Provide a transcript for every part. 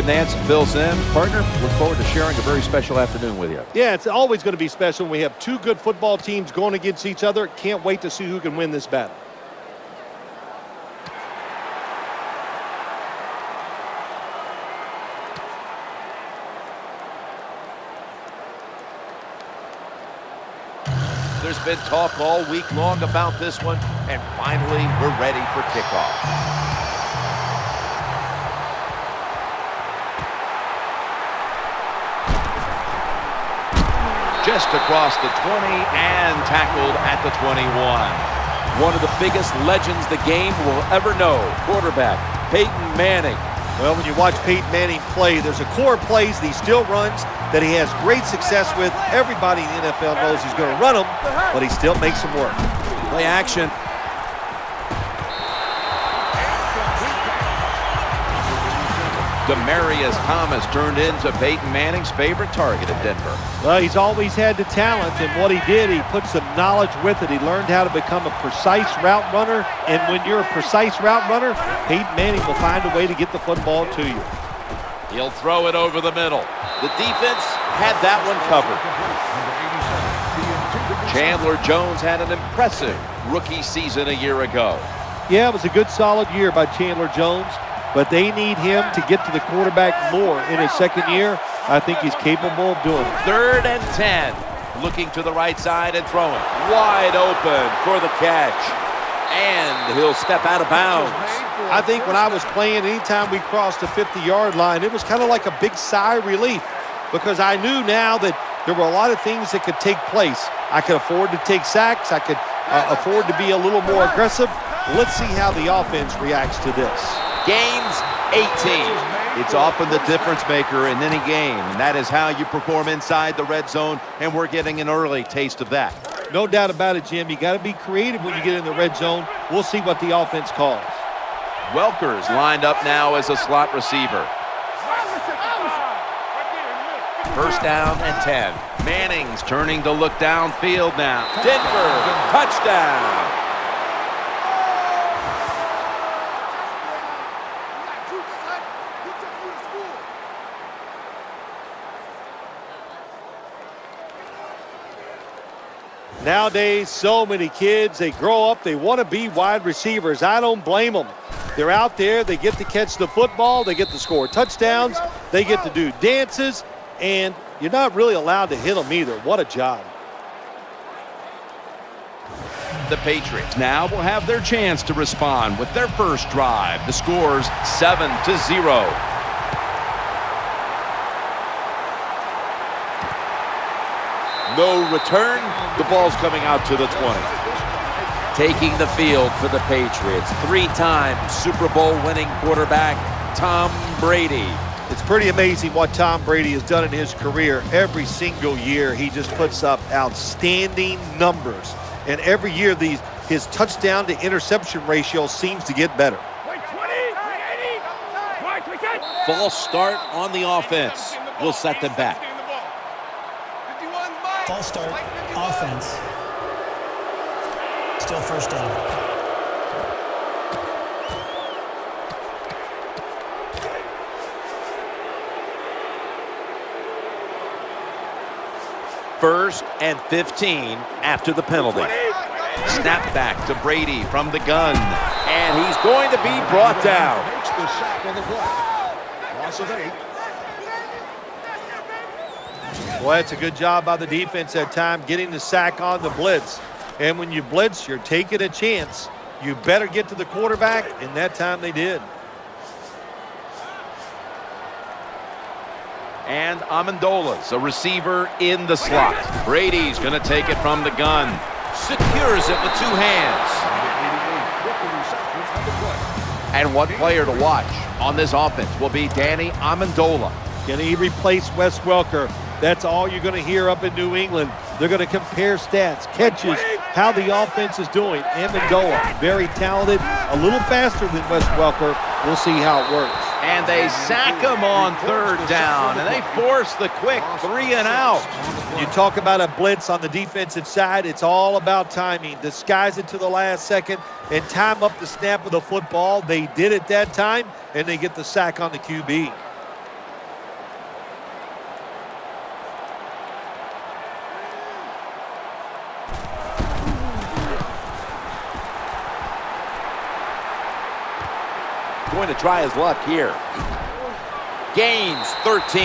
Nance fills in. Partner, look forward to sharing a very special afternoon with you. Yeah, it's always going to be special when we have two good football teams going against each other. Can't wait to see who can win this battle. There's been talk all week long about this one, and finally we're ready for kickoff. Just across the 20 and tackled at the 21. One of the biggest legends the game will ever know, quarterback Peyton Manning. Well, when you watch Peyton Manning play, there's a core of plays that he still runs that he has great success with. Everybody in the NFL knows he's going to run them, but he still makes them work. Play action. Demaryius Thomas turned into Peyton Manning's favorite target at Denver. Well, he's always had the talent, and what he did, he put some knowledge with it. He learned how to become a precise route runner, and when you're a precise route runner, Peyton Manning will find a way to get the football to you. He'll throw it over the middle. The defense had that one covered. Chandler Jones had an impressive rookie season a year ago. Yeah, it was a good, solid year by Chandler Jones, but they need him to get to the quarterback more in his second year. I think he's capable of doing it. 3rd and 10. Looking to the right side and throwing. Wide open for the catch. And he'll step out of bounds. I think when I was playing, anytime we crossed the 50-yard line, it was kind of like a big sigh of relief because I knew now that there were a lot of things that could take place. I could afford to take sacks. I could afford to be a little more aggressive. Let's see how the offense reacts to this. Gains 18. It's often the difference maker in any game, and that is how you perform inside the red zone, and we're getting an early taste of that. No doubt about it, Jim. You got to be creative when you get in the red zone. We'll see what the offense calls. Welker's lined up now as a slot receiver. 1st down and 10. Manning's turning to look downfield now. Denver, touchdown. Nowadays, so many kids, they grow up, they want to be wide receivers. I don't blame them. They're out there, they get to catch the football, they get to score touchdowns, they get to do dances, and you're not really allowed to hit them either. What a job. The Patriots now will have their chance to respond with their first drive. The score's 7-0. No return. The ball's coming out to the 20. Taking the field for the Patriots, 3-time Super Bowl winning quarterback Tom Brady. It's pretty amazing what Tom Brady has done in his career. Every single year, he just puts up outstanding numbers. And every year, his touchdown to interception ratio seems to get better. False start on the offense will set them back. False start, offense. Still 1st down. First and 15 after the penalty. Snap back to Brady from the gun. And he's going to be brought down. Loss of 8. Well, that's a good job by the defense that time, getting the sack on the blitz. And when you blitz, you're taking a chance. You better get to the quarterback, and that time they did. And Amendola's a receiver in the slot. Brady's going to take it from the gun. Secures it with 2 hands. And one player to watch on this offense will be Danny Amendola. Can he replace Wes Welker? That's all you're going to hear up in New England. They're going to compare stats, catches, how the offense is doing. Amendola, very talented, a little faster than Wes Welker. We'll see how it works. And they sack him on 3rd down, and they force the quick 3 and out. You talk about a blitz on the defensive side, it's all about timing. Disguise it to the last second and time up the snap of the football. They did it that time, and they get the sack on the QB. Going to try his luck here. Gains 13.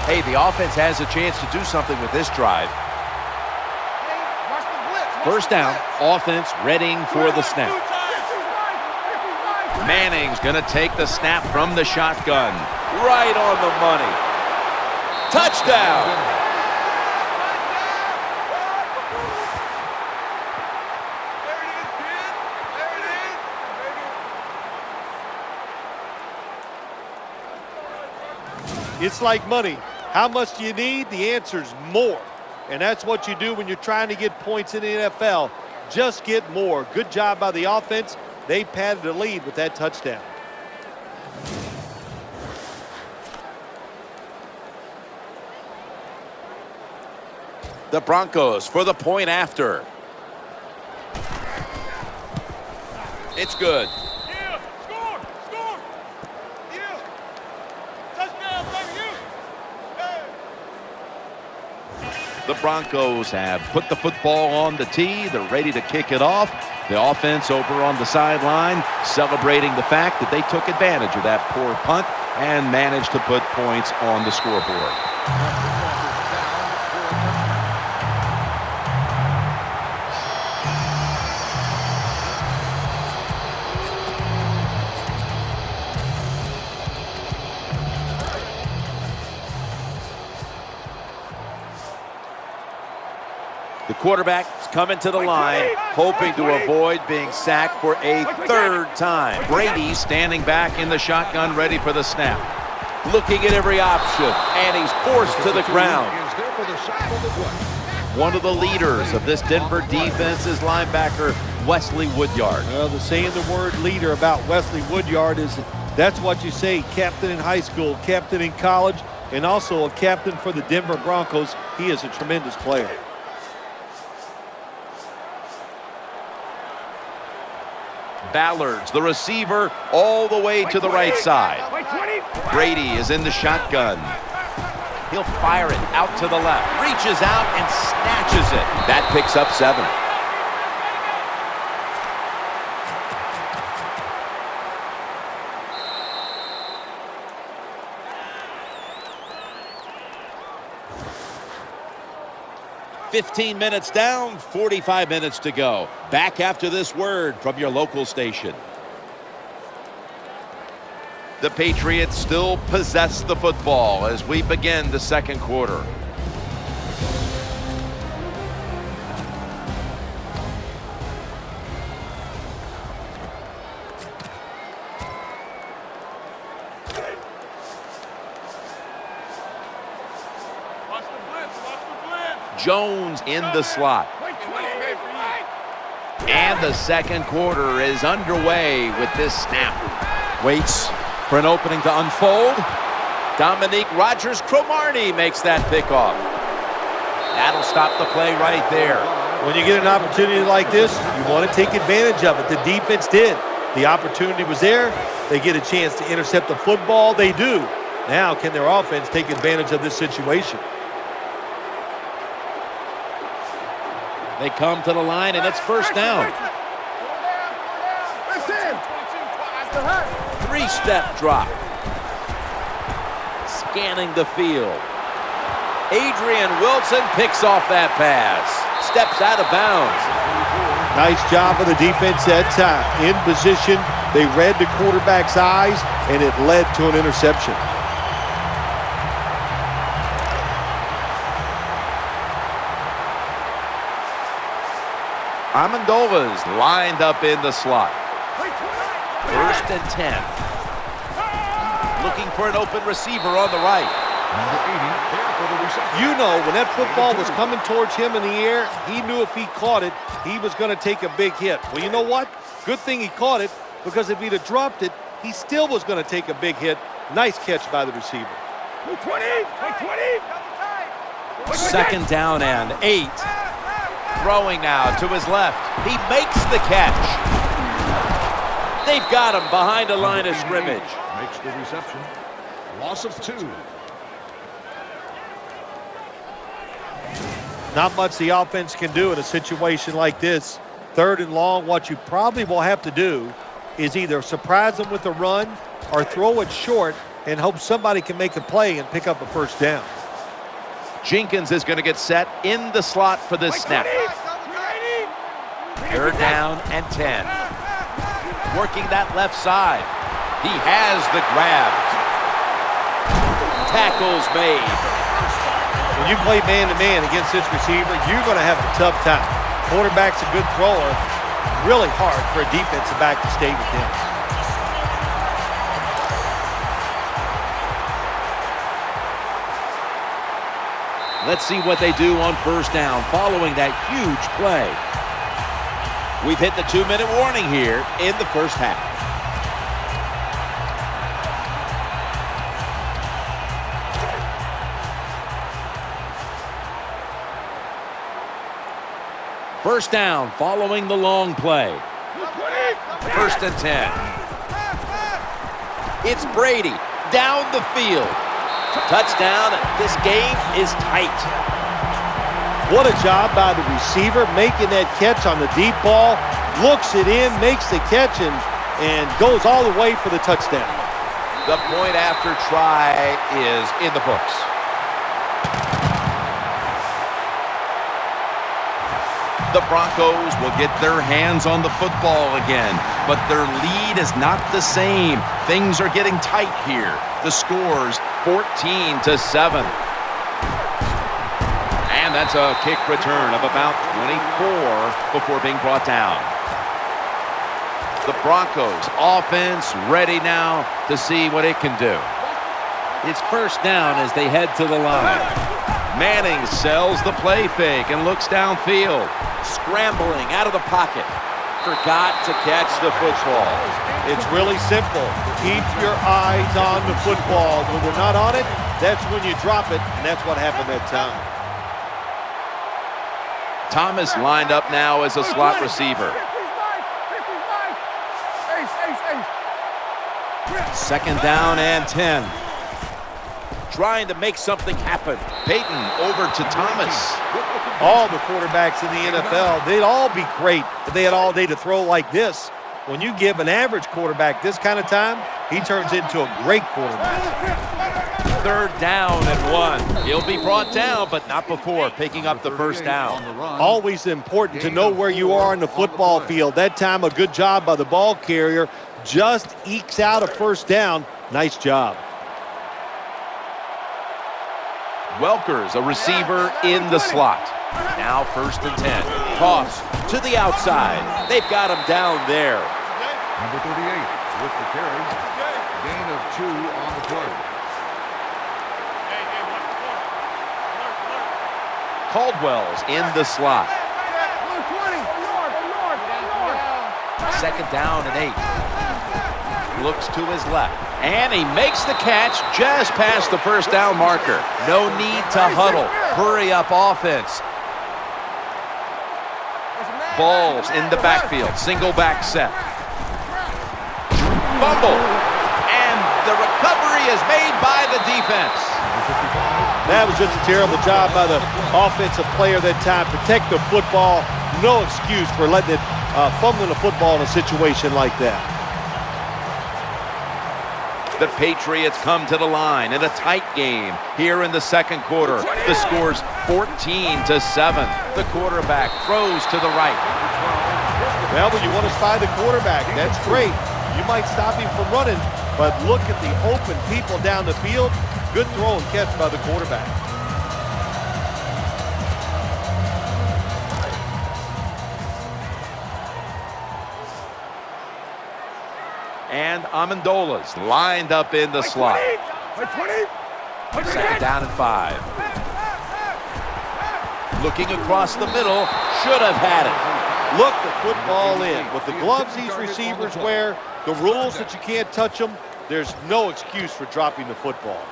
Hey, the offense has a chance to do something with this drive. First down, offense readying for the snap. Manning's going to take the snap from the shotgun. Right on the money. Touchdown! It's like money. How much do you need? The answer is more. And that's what you do when you're trying to get points in the NFL. Just get more. Good job by the offense. They padded the lead with that touchdown. The Broncos for the point after. It's good. Yeah, score! Yeah! Touchdown, baby, The Broncos have put the football on the tee. They're ready to kick it off. The offense over on the sideline celebrating the fact that they took advantage of that poor punt and managed to put points on the scoreboard. The quarterback's coming to the line, hoping to avoid being sacked for a third time. Brady standing back in the shotgun, ready for the snap. Looking at every option, and he's forced to the ground. One of the leaders of this Denver defense is linebacker Wesley Woodyard. Well, the saying the word leader about Wesley Woodyard is that's what you say, captain in high school, captain in college, and also a captain for the Denver Broncos. He is a tremendous player. Ballard's the receiver all the way to the right side. Brady is in the shotgun. He'll fire it out to the left. Reaches out and snatches it. That picks up 7. "15 minutes down, 45 minutes to go." Back after this word from your local station. The Patriots still possess the football as we begin the second quarter. Jones in the slot. And the second quarter is underway with this snap. Waits for an opening to unfold. Dominique Rodgers-Cromartie makes that pickoff. That'll stop the play right there. When you get an opportunity like this, you want to take advantage of it. The defense did. The opportunity was there. They get a chance to intercept the football. They do. Now, can their offense take advantage of this situation? They come to the line, and it's first down. 3-step drop. Scanning the field. Adrian Wilson picks off that pass. Steps out of bounds. Nice job of the defense that time. In position, they read the quarterback's eyes, and it led to an interception. Amendova's lined up in the slot. First and 10. Looking for an open receiver on the right. You know, when that football was coming towards him in the air, he knew if he caught it, he was going to take a big hit. Well, you know what? Good thing he caught it, because if he'd have dropped it, he still was going to take a big hit. Nice catch by the receiver. 2nd down and 8. Throwing now to his left. He makes the catch. They've got him behind a line of scrimmage. Makes the reception. Loss of 2. Not much the offense can do in a situation like this. 3rd and long, what you probably will have to do is either surprise them with a run or throw it short and hope somebody can make a play and pick up a first down. Jenkins is going to get set in the slot for this snap. 3rd down and 10. Working that left side. He has the grab. Tackles made. When you play man-to-man against this receiver, you're going to have a tough time. Quarterback's a good thrower. Really hard for a defensive back to stay with him. Let's see what they do on 1st down following that huge play. We've hit the 2-minute warning here in the 1st half. First down following the long play. 1st and 10. It's Brady down the field. Touchdown. This game is tight. What a job by the receiver making that catch on the deep ball. Looks it in, makes the catch, and goes all the way for the touchdown. The point after try is in the books. The Broncos will get their hands on the football again, but their lead is not the same. Things are getting tight here. The score's 14-7. And that's a kick return of about 24 before being brought down. The Broncos offense ready now to see what it can do. It's 1st down as they head to the line. Manning sells the play fake and looks downfield. Scrambling out of the pocket. Forgot to catch the football. It's really simple. Keep your eyes on the football. When they're not on it, that's when you drop it, and that's what happened that time. Thomas lined up now as a slot receiver. 2nd down and 10. Trying to make something happen. Peyton over to Thomas. All the quarterbacks in the NFL, they'd all be great if they had all day to throw like this. When you give an average quarterback this kind of time, he turns into a great quarterback. 3rd down and 1. He'll be brought down, but not before picking up the 1st down. Always important to know where you are in the football field. That time, a good job by the ball carrier. Just ekes out a 1st down. Nice job. Welker's a receiver in the slot. Now 1st and 10. Toss to the outside. They've got him down there. Number 38 with the carry. Gain of 2 on the play. Caldwell's in the slot. 2nd down and 8. Looks to his left. And he makes the catch just past the 1st down marker. No need to huddle. Hurry up offense. Balls in the backfield. Single back set. Fumble. And the recovery is made by the defense. That was just a terrible job by the offensive player that time. Protect the football. No excuse for letting it fumbling the football in a situation like that. The Patriots come to the line in a tight game here in the 2nd quarter. The score's 14-7. The quarterback throws to the right. Well, when you want to spy the quarterback, that's great. You might stop him from running, but look at the open people down the field. Good throw and catch by the quarterback. And Amendola's lined up in the slot. 2nd down and 5. Looking across the middle, should have had it. Look the football in. With the gloves these receivers wear, the rules that you can't touch them, there's no excuse for dropping the football.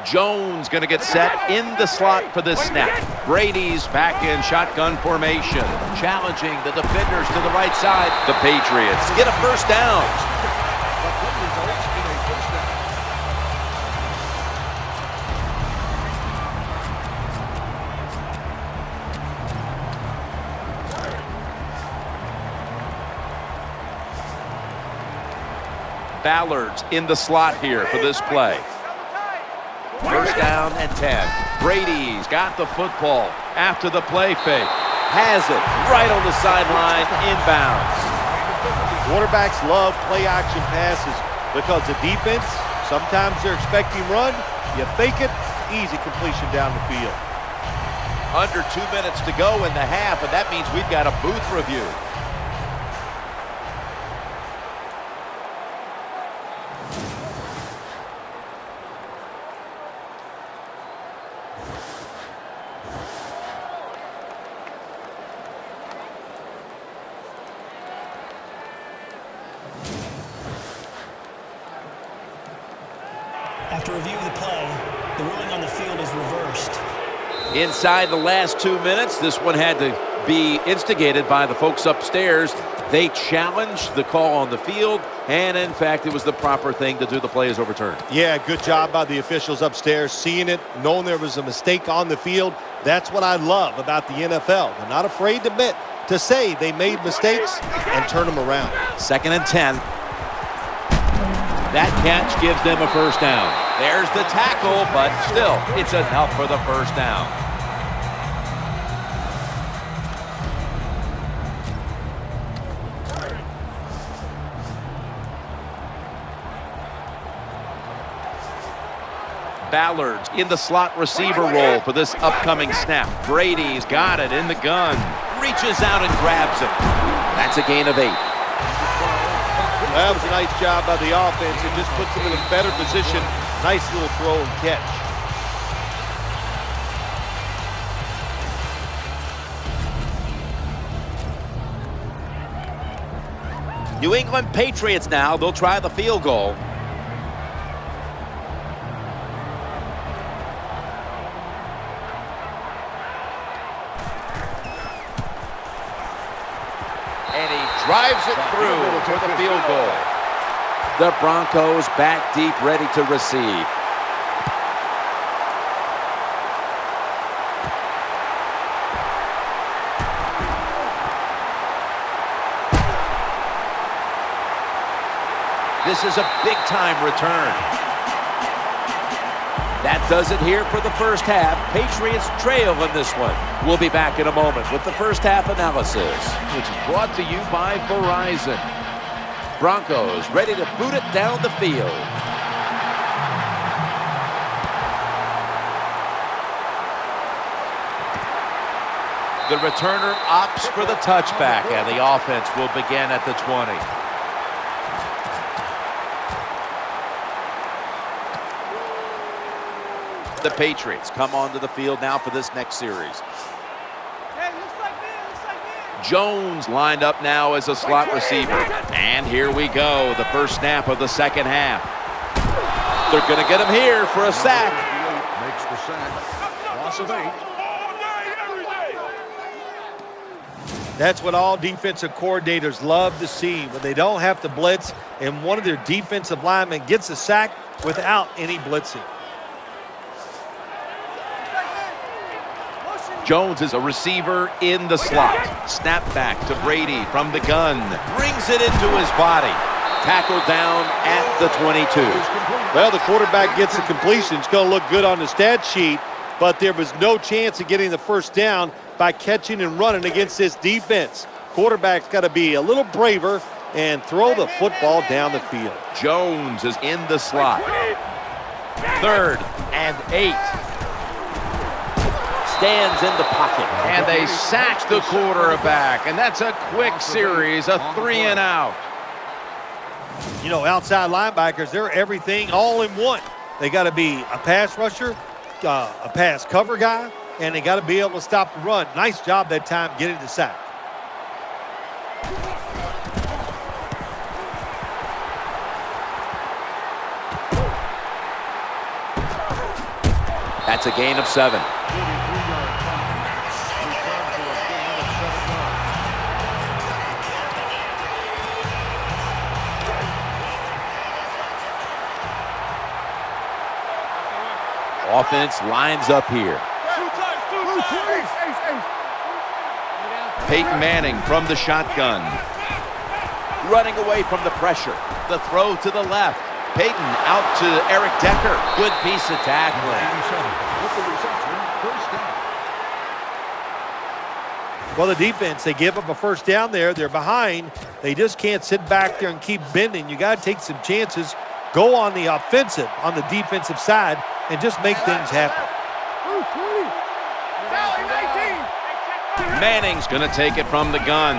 Jones going to get set in the slot for this snap. Brady's back in shotgun formation, challenging the defenders to the right side. The Patriots get a 1st down. Ballard's in the slot here for this play. First down and 10. Brady's got the football after the play fake. Has it right on the sideline, inbounds. Quarterbacks love play-action passes because the defense, sometimes they're expecting run. You fake it, easy completion down the field. Under 2 minutes to go in the half, and that means we've got a booth review. After review of the play, the ruling on the field is reversed. Inside the last 2 minutes, this one had to be instigated by the folks upstairs. They challenged the call on the field, and in fact, it was the proper thing to do. The play is overturned. Yeah, good job by the officials upstairs, seeing it, knowing there was a mistake on the field. That's what I love about the NFL. They're not afraid to admit, to say they made mistakes and turn them around. 2nd and 10. That catch gives them a first down. There's the tackle, but still, it's enough for the first down. Ballard's in the slot receiver role for this upcoming snap. Brady's got it in the gun. Reaches out and grabs it. That's a gain of 8. That was a nice job by the offense. It just puts them in a better position. Nice little throw and catch. New England Patriots now. They'll try the field goal. Drives it through for the field goal. The Broncos back deep, ready to receive. This is a big-time return. That does it here for the first half. Patriots trail in this one. We'll be back in a moment with the first half analysis, which is brought to you by Verizon. Broncos ready to boot it down the field. The returner opts for the touchback, and the offense will begin at the 20. The Patriots come onto the field now for this next series. Jones lined up now as a slot receiver. And here we go, the first snap of the second half. They're going to get him here for a sack. Makes the sack. Loss of 8. That's what all defensive coordinators love to see, when they don't have to blitz and one of their defensive linemen gets a sack without any blitzing. Jones is a receiver in the slot. Snap back to Brady from the gun. Brings it into his body. Tackled down at the 22. Well, the quarterback gets the completion. It's going to look good on the stat sheet, but there was no chance of getting the first down by catching and running against this defense. Quarterback's got to be a little braver and throw the football down the field. Jones is in the slot. 3rd and 8. Stands in the pocket. And they sack the quarterback. And that's a quick series, a 3 and out. You know, outside linebackers, they're everything all in one. They got to be a pass rusher, a pass cover guy, and they got to be able to stop the run. Nice job that time getting the sack. That's a gain of 7. Offense lines up here. Peyton Manning from the shotgun. Running away from the pressure. The throw to the left. Peyton out to Eric Decker. Good piece of tackling. 87 with the reception, first down. Well, the defense, they give up a first down there. They're behind. They just can't sit back there and keep bending. You got to take some chances. Go on the offensive, on the defensive side, and just make things happen. Manning's going to take it from the gun.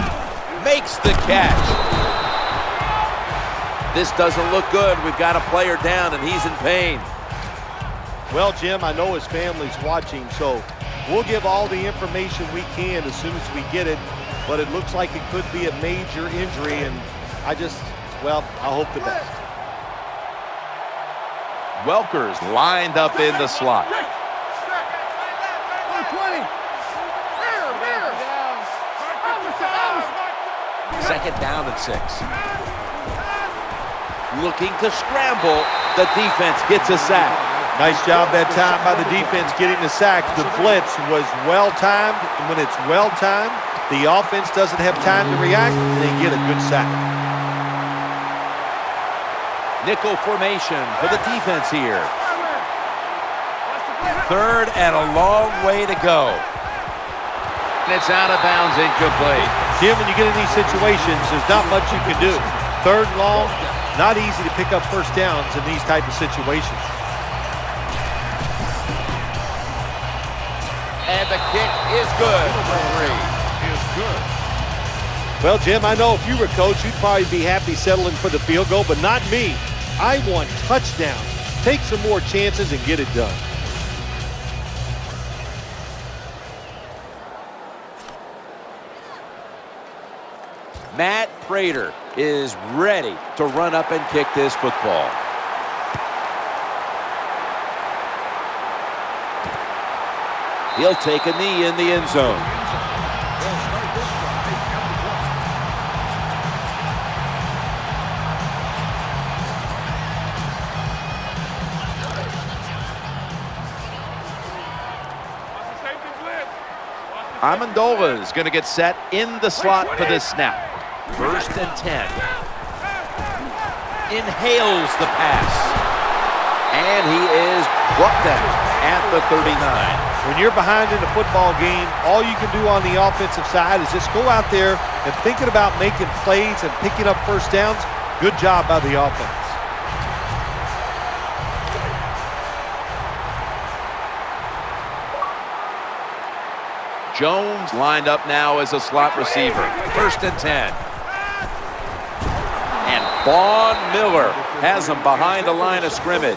Makes the catch. This doesn't look good. We've got a player down, and he's in pain. Well, Jim, I know his family's watching, so we'll give all the information we can as soon as we get it, but it looks like it could be a major injury, and I hope the best. Welker's lined up in the slot. Second down and 6. Looking to scramble. The defense gets a sack. Nice job that time by the defense getting the sack. The blitz was well-timed, and when it's well-timed, the offense doesn't have time to react, and they get a good sack. Nickel formation for the defense here. Third and a long way to go. And it's out of bounds, incomplete. Jim, when you get in these situations, there's not much you can do. Third and long, not easy to pick up first downs in these type of situations. And the kick is good for 3. Is good. Well, Jim, I know if you were coach, you'd probably be happy settling for the field goal, but not me. I want touchdowns. Take some more chances and get it done. Matt Prater is ready to run up and kick this football. He'll take a knee in the end zone. They'll start this drive at the 12. Amendola is going to get set in the slot for this snap. First and 10. Inhales the pass. And he is brought down at the 39. When you're behind in a football game, all you can do on the offensive side is just go out there and thinking about making plays and picking up first downs. Good job by the offense. Jones lined up now as a slot receiver. First and 10. And Vaughn Miller has him behind the line of scrimmage.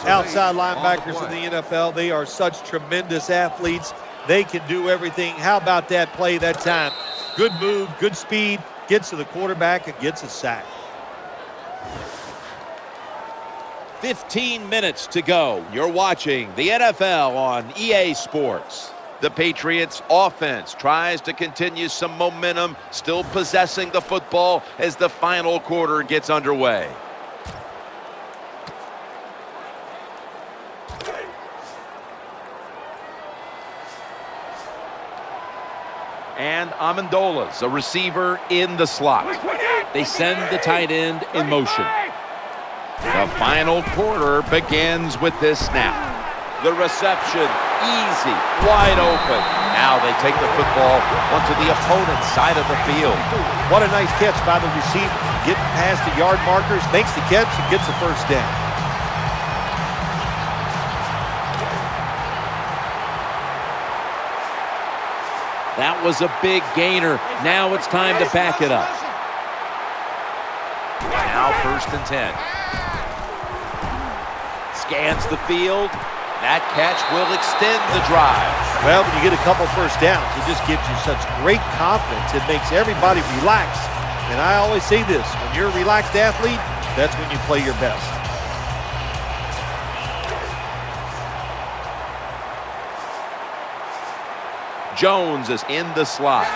Outside linebackers in the NFL, they are such tremendous athletes. They can do everything. How about that play that time? Good move, good speed, gets to the quarterback and gets a sack. 15 minutes to go. You're watching the NFL on EA Sports. The Patriots offense tries to continue some momentum, still possessing the football as the final quarter gets underway. And Amendola's a receiver in the slot. They send the tight end in motion. The final quarter begins with this snap. The reception, easy, wide open. Now they take the football onto the opponent's side of the field. What a nice catch by the receiver. Getting past the yard markers, makes the catch and gets the first down. That was a big gainer. Now it's time to back it up. Now first and 10. Scans the field. That catch will extend the drive. Well, when you get a couple first downs, it just gives you such great confidence. It makes everybody relax. And I always say this, when you're a relaxed athlete, that's when you play your best. Jones is in the slot.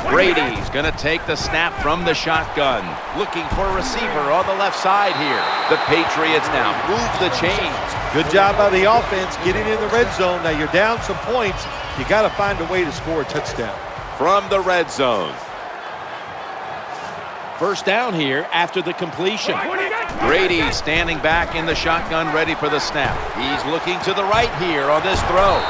Brady's going to take the snap from the shotgun. Looking for a receiver on the left side here. The Patriots now move the chains. Good job by the offense getting in the red zone. Now you're down some points. You got to find a way to score a touchdown. From the red zone. First down here after the completion. Brady standing back in the shotgun, ready for the snap. He's looking to the right here on this throw.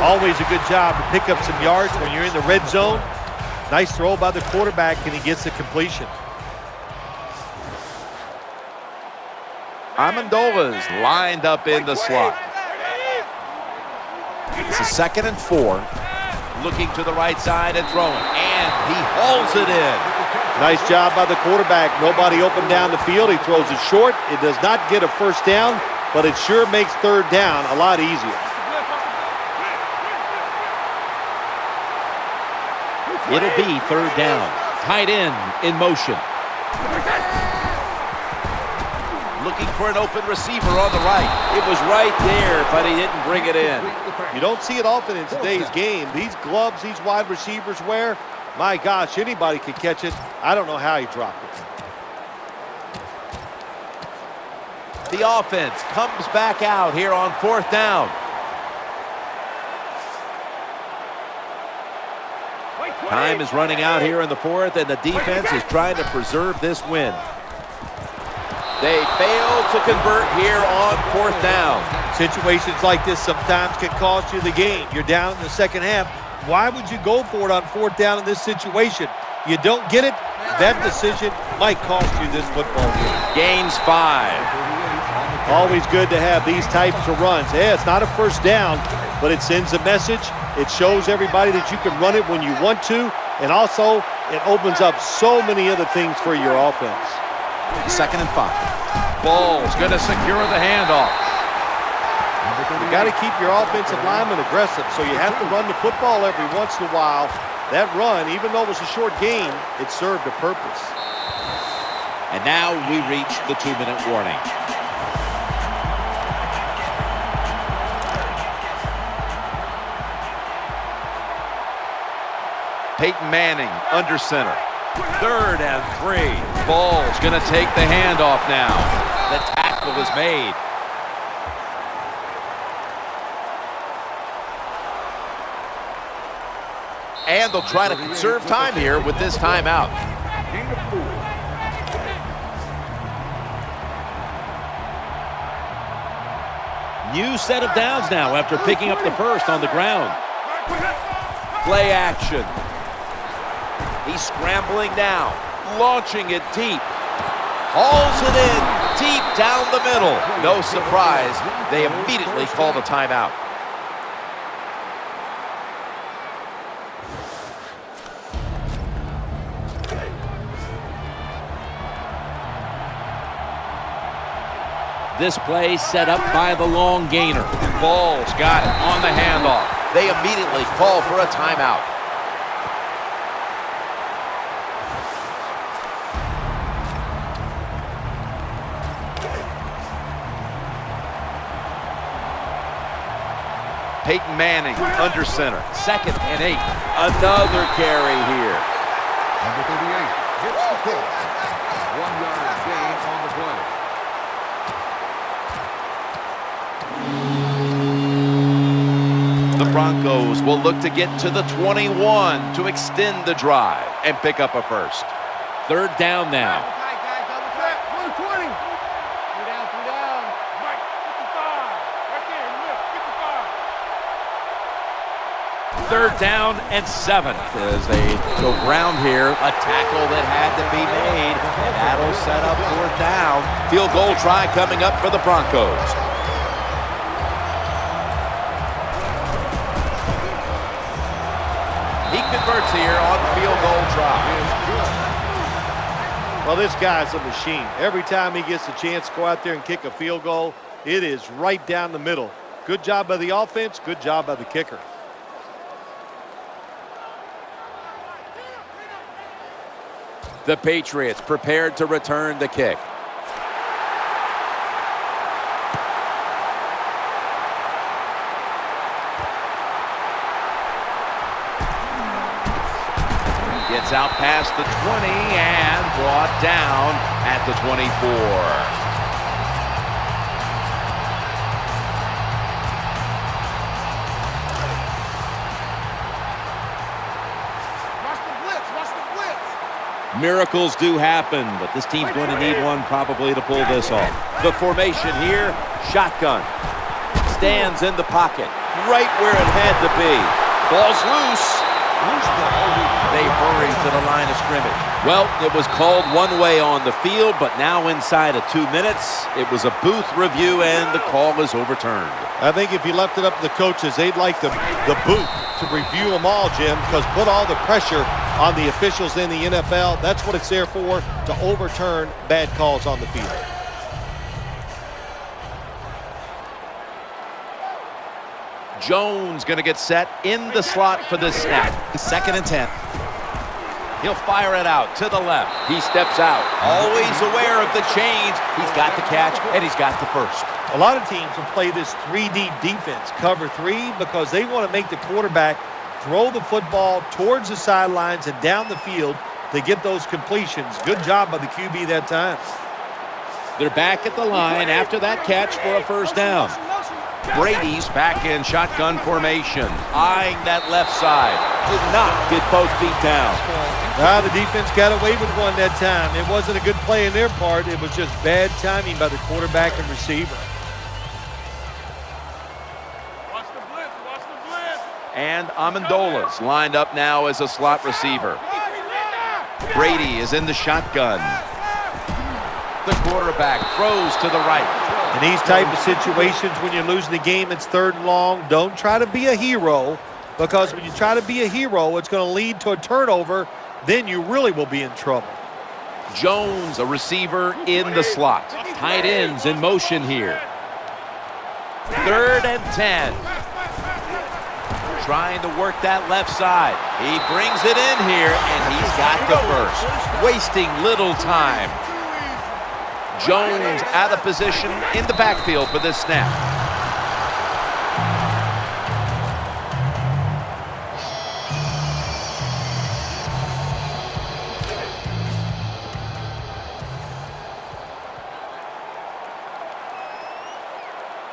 Always a good job to pick up some yards when you're in the red zone. Nice throw by the quarterback, and he gets the completion. Amendola's lined up in the slot. It's a 2nd and 4. Looking to the right side and throwing, and he hauls it in. Nice job by the quarterback. Nobody open down the field. He throws it short. It does not get a first down, but it sure makes third down a lot easier. It'll be third down. Tight end in motion. Looking for an open receiver on the right. It was right there, but he didn't bring it in. You don't see it often in today's game. These gloves these wide receivers wear, my gosh, anybody could catch it. I don't know how he dropped it. The offense comes back out here on 4th down. Time is running out here in the 4th, and the defense is trying to preserve this win. They fail to convert here on 4th down. Situations like this sometimes can cost you the game. You're down in the second half. Why would you go for it on 4th down in this situation? You don't get it, that decision might cost you this football game. Gains 5. Always good to have these types of runs. Yeah, it's not a first down, but it sends a message. It shows everybody that you can run it when you want to, and also it opens up so many other things for your offense. 2nd and 5. Ball's going to secure the handoff. You got to keep your offensive lineman aggressive, so you have to run the football every once in a while. That run, even though it was a short game, it served a purpose. And now we reach the 2-minute warning. Peyton Manning under center. 3rd and 3. Ball's going to take the handoff now. The tackle is made. And they'll try to conserve time here with this timeout. New set of downs now after picking up the first on the ground. Play action. He's scrambling now, launching it deep. Hauls it in, deep down the middle. No surprise, they immediately call the timeout. This play set up by the long gainer. Ball's got it on the handoff. They immediately call for a timeout. Peyton Manning under center. 2nd and 8. Another carry here. Number 38 gets the catch. 1-yard gain on the play. The Broncos will look to get to the 21 to extend the drive and pick up a first. 3rd down now. 3rd down and 7 as they go ground here. A tackle that had to be made, and that'll set up 4th down. Field goal try coming up for the Broncos. He converts here on field goal try. Well, this guy's a machine. Every time he gets a chance to go out there and kick a field goal, it is right down the middle. Good job by the offense, good job by the kicker. The Patriots prepared to return the kick. Gets out past the 20 and brought down at the 24. Miracles do happen, but this team's going to need one probably to pull this off. The formation here, shotgun. Stands in the pocket, right where it had to be. Ball's loose. They hurry to the line of scrimmage. Well, it was called one way on the field, but now inside of 2 minutes, it was a booth review, and the call is overturned. I think if you left it up to the coaches, they'd like the booth to review them all, Jim, because put all the pressure on the officials in the NFL. That's what it's there for, to overturn bad calls on the field. Jones going to get set in the slot for this snap. 2nd and 10. He'll fire it out to the left. He steps out, always aware of the chains. He's got the catch, and he's got the first. A lot of teams will play this 3-deep defense, cover 3, because they want to make the quarterback throw the football towards the sidelines and down the field to get those completions. Good job by the QB that time. They're back at the line after that catch for a first down. Brady's back in shotgun formation, eyeing that left side. Did not get both feet down. The defense got away with one that time. It wasn't a good play in their part. It was just bad timing by the quarterback and receiver. Watch the blitz, watch the blitz. And Amendola's lined up now as a slot receiver. Brady is in the shotgun. The quarterback throws to the right. In these type of situations, when you're losing the game, it's 3rd and long. Don't try to be a hero, because when you try to be a hero, it's going to lead to a turnover. Then you really will be in trouble. Jones, a receiver in the slot. Tight ends in motion here. 3rd and 10. Trying to work that left side. He brings it in here, and he's got the first. Wasting little time. Jones out of position in the backfield for this snap.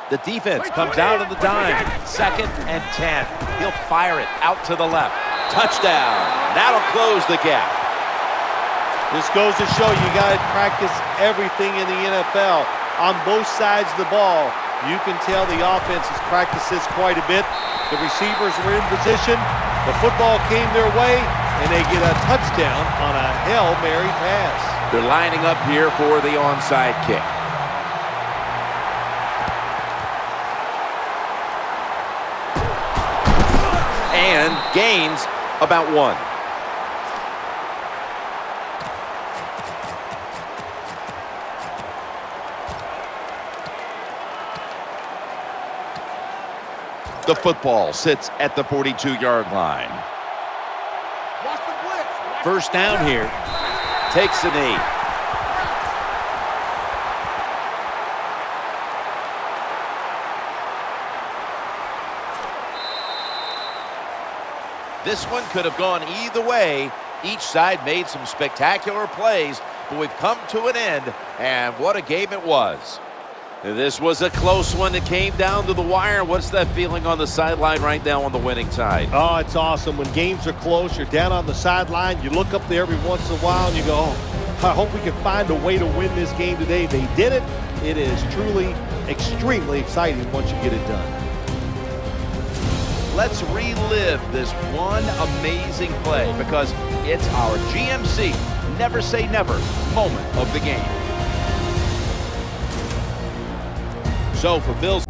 The defense comes out of the dime. 2nd and 10. He'll fire it out to the left. Touchdown. That'll close the gap. This goes to show you got to practice everything in the NFL on both sides of the ball. You can tell the offense has practiced this quite a bit. The receivers were in position. The football came their way, and they get a touchdown on a Hail Mary pass. They're lining up here for the onside kick. And gains about 1. The football sits at the 42-yard line. First down here. Takes a knee. This one could have gone either way. Each side made some spectacular plays, but we've come to an end, and what a game it was. This was a close one. It came down to the wire. What's that feeling on the sideline right now on the winning side? Oh, it's awesome. When games are close, you're down on the sideline. You look up there every once in a while and you go, oh, I hope we can find a way to win this game today. They did it. It is truly extremely exciting once you get it done. Let's relive this one amazing play, because it's our GMC Never Say Never moment of the game. So for Bills.